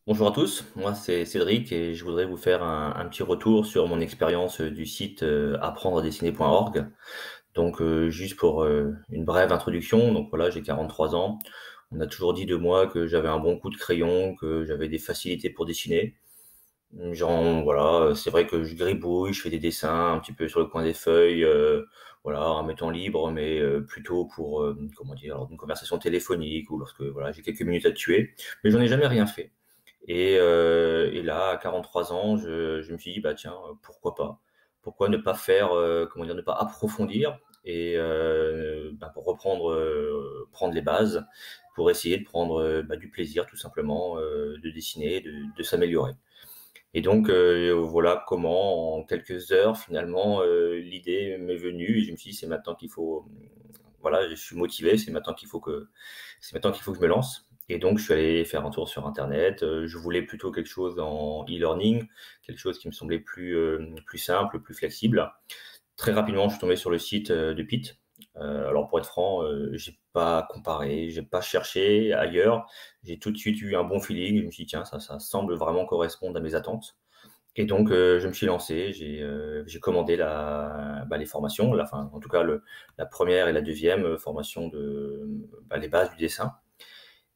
Bonjour à tous, moi c'est Cédric et je voudrais vous faire un petit retour sur mon expérience du site apprendre-à-dessiner.org. Donc juste pour une brève introduction, donc voilà, j'ai 43 ans. On a toujours dit de moi que j'avais un bon coup de crayon, que j'avais des facilités pour dessiner. Voilà, c'est vrai que je gribouille, je fais des dessins un petit peu sur le coin des feuilles, voilà, en mettant libre, mais plutôt pour comment dire, lors d'une conversation téléphonique ou lorsque voilà, j'ai quelques minutes à tuer. Mais j'en ai jamais rien fait. Et là, à 43 ans, je me suis dit, bah tiens, pourquoi pas? Pourquoi ne pas faire, comment dire, ne pas approfondir et bah, pour reprendre, prendre les bases, pour essayer de prendre bah, du plaisir tout simplement, de dessiner, de s'améliorer. Et donc voilà comment, en quelques heures, finalement, l'idée m'est venue et je me suis dit, c'est maintenant qu'il faut, voilà, je suis motivé, c'est maintenant qu'il faut que je me lance. Et donc, je suis allé faire un tour sur Internet. Je voulais plutôt quelque chose en e-learning, quelque chose qui me semblait plus simple, plus flexible. Très rapidement, je suis tombé sur le site de Pit. Alors, pour être franc, j'ai pas comparé, j'ai pas cherché ailleurs. J'ai tout de suite eu un bon feeling. Je me suis dit, tiens, ça semble vraiment correspondre à mes attentes. Et donc, je me suis lancé, j'ai commandé les formations, enfin, en tout cas la première et la deuxième formation les bases du dessin.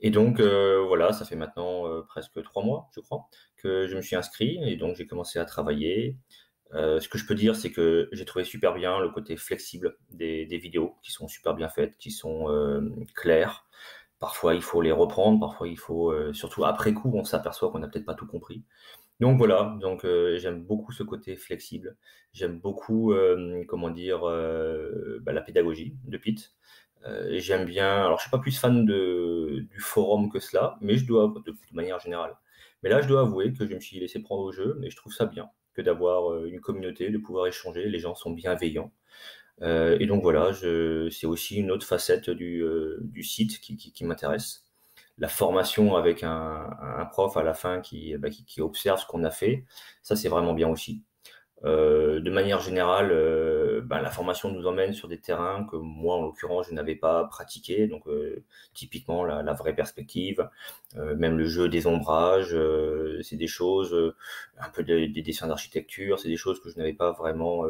Et donc, voilà, ça fait maintenant presque 3 mois, je crois, que je me suis inscrit et donc j'ai commencé à travailler. Ce que je peux dire, c'est que j'ai trouvé super bien le côté flexible des vidéos qui sont super bien faites, qui sont claires. Parfois, il faut les reprendre, parfois, il faut, surtout après coup, on s'aperçoit qu'on n'a peut-être pas tout compris. Donc voilà, donc j'aime beaucoup ce côté flexible. J'aime beaucoup, comment dire, la pédagogie de Pitt. Et j'aime bien, alors je suis pas plus fan du forum que cela, mais de manière générale. Mais là, je dois avouer que je me suis laissé prendre au jeu, et je trouve ça bien que d'avoir une communauté, de pouvoir échanger. Les gens sont bienveillants. Et donc voilà, c'est aussi une autre facette du site qui m'intéresse. La formation avec un prof à la fin qui observe ce qu'on a fait, ça c'est vraiment bien aussi. De manière générale, la formation nous emmène sur des terrains que moi, en l'occurrence, je n'avais pas pratiqué. Donc, typiquement, la vraie perspective, même le jeu des ombrages, c'est des choses, un peu des dessins d'architecture, c'est des choses que je n'avais pas vraiment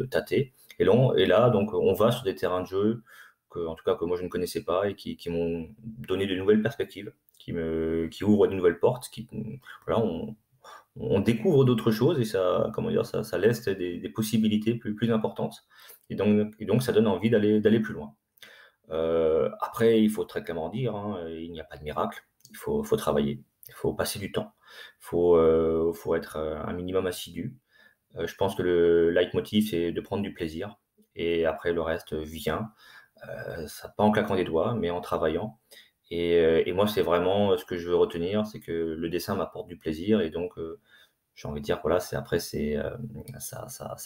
tâtées. Et là, donc, on va sur des terrains de jeu en tout cas, que moi je ne connaissais pas et qui m'ont donné de nouvelles perspectives, qui ouvrent de nouvelles portes, voilà, on découvre d'autres choses et ça, comment dire, ça laisse des possibilités plus importantes. Et donc, ça donne envie d'aller plus loin. Après, il faut très clairement dire, hein, il n'y a pas de miracle. Il faut travailler. Il faut passer du temps. Il faut être un minimum assidu. Je pense que le leitmotiv, c'est de prendre du plaisir. Et après, le reste vient. Ça pas en claquant des doigts, mais en travaillant. Et moi, c'est vraiment ce que je veux retenir, c'est que le dessin m'apporte du plaisir. Et donc, j'ai envie de dire, voilà, ça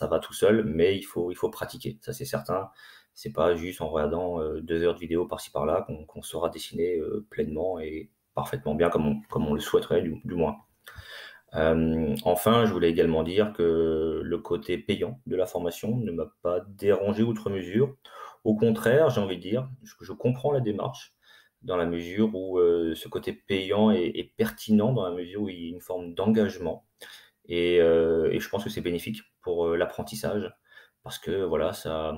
va tout seul, mais il faut pratiquer, ça c'est certain. C'est pas juste en regardant 2 heures de vidéo par-ci par-là qu'on saura dessiner pleinement et parfaitement bien comme on le souhaiterait, du moins. Enfin, je voulais également dire que le côté payant de la formation ne m'a pas dérangé outre mesure. Au contraire, j'ai envie de dire, je comprends la démarche dans la mesure où ce côté payant est pertinent dans la mesure où il y a une forme d'engagement et je pense que c'est bénéfique pour l'apprentissage parce que voilà, ça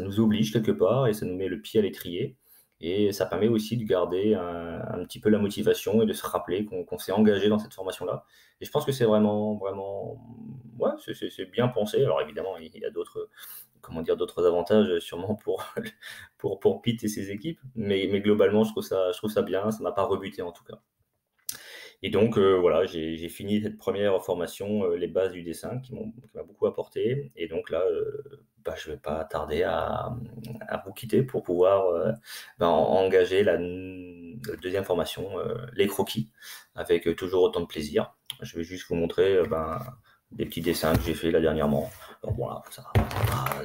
nous oblige quelque part et ça nous met le pied à l'étrier. Et ça permet aussi de garder un petit peu la motivation et de se rappeler qu'on s'est engagé dans cette formation-là. Et je pense que c'est vraiment, vraiment, ouais, c'est bien pensé. Alors évidemment, il y a d'autres, comment dire, d'autres avantages sûrement pour Pete et ses équipes, mais globalement, je trouve ça bien. Ça m'a pas rebuté en tout cas. Et donc voilà, j'ai fini cette première formation, les bases du dessin qui m'a beaucoup apporté. Et donc là, je vais pas tarder à vous quitter pour pouvoir engager la deuxième formation, les croquis, avec toujours autant de plaisir. Je vais juste vous montrer des petits dessins que j'ai fait là dernièrement. Alors voilà,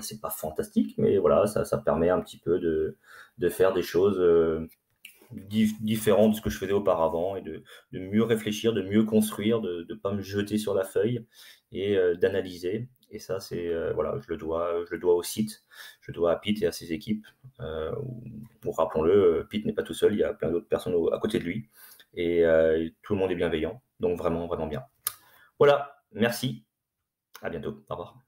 c'est pas fantastique, mais voilà, ça permet un petit peu de faire des choses différent de ce que je faisais auparavant et de mieux réfléchir, de mieux construire, de ne pas me jeter sur la feuille et d'analyser. Et ça, voilà, je le dois au site, je le dois à Pete et à ses équipes. Rappelons-le, Pete n'est pas tout seul, il y a plein d'autres personnes à côté de lui et tout le monde est bienveillant. Donc vraiment, vraiment bien. Voilà, merci. À bientôt. Au revoir.